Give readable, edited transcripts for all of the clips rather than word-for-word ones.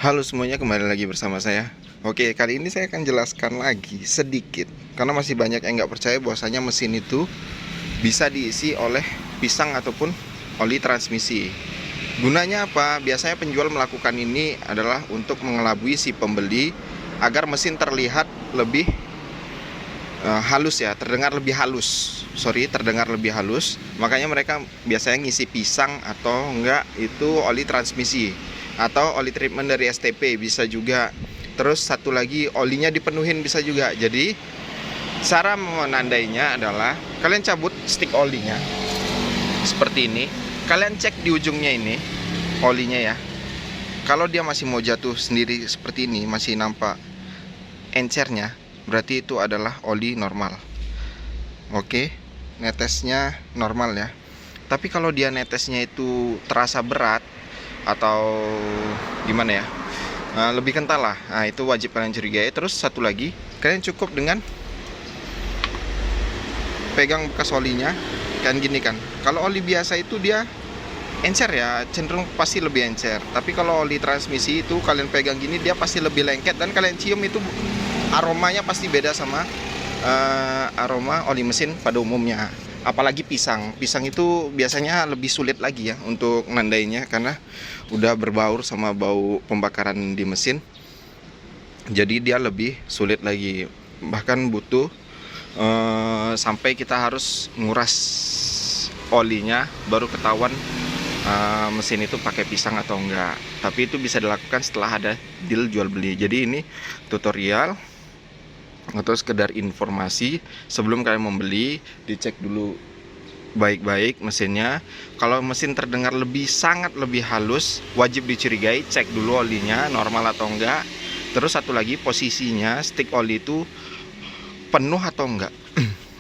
Halo semuanya, kembali lagi bersama saya. Oke, kali ini saya akan jelaskan lagi sedikit, karena masih banyak yang nggak percaya bahwasanya mesin itu bisa diisi oleh pisang ataupun oli transmisi. Gunanya apa? Biasanya penjual melakukan ini adalah untuk mengelabui si pembeli agar mesin terlihat lebih halus ya, terdengar lebih halus. Makanya mereka biasanya ngisi pisang atau enggak itu oli transmisi atau oli treatment dari STP bisa juga. Terus satu lagi olinya dipenuhin bisa juga. Jadi cara menandainya adalah kalian cabut stick olinya seperti ini. Kalian cek di ujungnya ini olinya ya. Kalau dia masih mau jatuh sendiri seperti ini, masih nampak encernya, berarti itu adalah oli normal. Oke, netesnya normal ya. Tapi kalau dia netesnya itu terasa berat atau gimana ya, lebih kental lah, nah itu wajib kalian curigai. Terus satu lagi, kalian cukup dengan pegang bekas olinya kan gini kan. Kalau oli biasa itu dia encer ya, cenderung pasti lebih encer. Tapi kalau oli transmisi itu kalian pegang gini, dia pasti lebih lengket dan kalian cium itu aromanya pasti beda sama aroma oli mesin pada umumnya. Apalagi pisang itu biasanya lebih sulit lagi ya untuk nandainya, karena udah berbaur sama bau pembakaran di mesin. Jadi dia lebih sulit lagi, bahkan butuh sampai kita harus nguras olinya baru ketahuan mesin itu pakai pisang atau enggak. Tapi itu bisa dilakukan setelah ada deal jual beli. Jadi ini tutorial atau sekedar informasi sebelum kalian membeli. Dicek dulu baik-baik mesinnya. Kalau mesin terdengar sangat lebih halus, wajib dicurigai, cek dulu olinya normal atau enggak. Terus satu lagi, posisinya stick oli itu penuh atau enggak.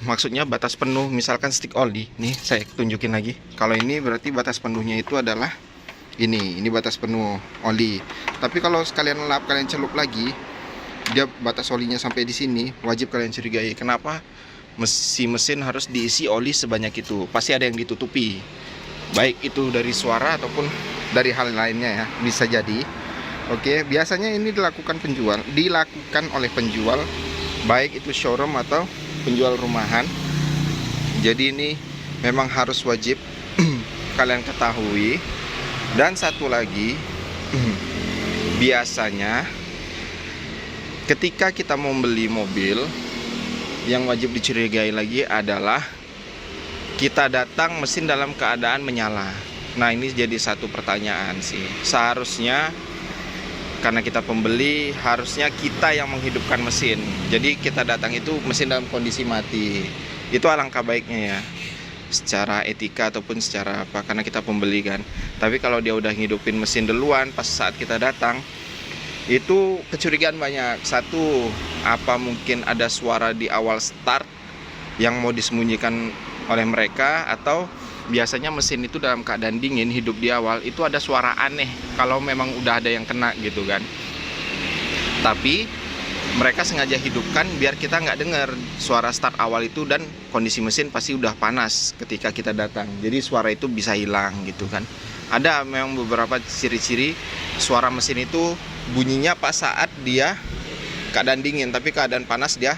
Maksudnya batas penuh, misalkan stick oli nih, saya tunjukin lagi. Kalau ini berarti batas penuhnya itu adalah ini batas penuh oli. Tapi kalau sekalian lap, kalian celup lagi, dia batas olinya sampai di sini, wajib kalian curigai. Kenapa mesin harus diisi oli sebanyak itu? Pasti ada yang ditutupi, baik itu dari suara ataupun dari hal lainnya ya, bisa jadi. Oke, biasanya ini dilakukan oleh penjual, baik itu showroom atau penjual rumahan. Jadi ini memang harus wajib kalian ketahui. Dan satu lagi, biasanya ketika kita mau beli mobil, yang wajib dicurigai lagi adalah kita datang mesin dalam keadaan menyala. Nah, ini jadi satu pertanyaan sih. Seharusnya karena kita pembeli, harusnya kita yang menghidupkan mesin. Jadi kita datang itu mesin dalam kondisi mati. Itu alangkah baiknya ya, secara etika ataupun secara apa, karena kita pembeli kan. Tapi kalau dia udah ngidupin mesin duluan pas saat kita datang, itu kecurigaan banyak. Satu, apa mungkin ada suara di awal start yang mau disembunyikan oleh mereka, atau biasanya mesin itu dalam keadaan dingin hidup di awal itu ada suara aneh kalau memang udah ada yang kena gitu kan. Tapi mereka sengaja hidupkan biar kita nggak dengar suara start awal itu, dan kondisi mesin pasti udah panas ketika kita datang, jadi suara itu bisa hilang gitu kan. Ada memang beberapa ciri-ciri suara mesin itu bunyinya pas saat dia keadaan dingin, tapi keadaan panas dia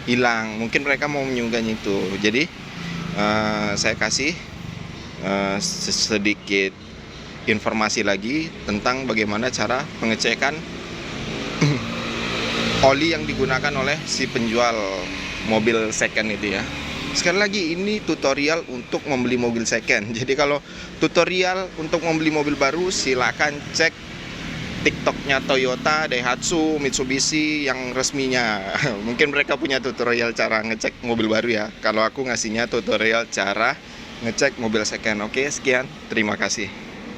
hilang. Mungkin mereka mau menyembunyikan itu. Jadi saya kasih sedikit informasi lagi tentang bagaimana cara pengecekan oli yang digunakan oleh si penjual mobil second itu ya. Sekali lagi, ini tutorial untuk membeli mobil second. Jadi kalau tutorial untuk membeli mobil baru, silakan cek TikToknya Toyota, Daihatsu, Mitsubishi yang resminya. Mungkin mereka punya tutorial cara ngecek mobil baru ya. Kalau aku ngasihnya tutorial cara ngecek mobil second. Oke, sekian. Terima kasih.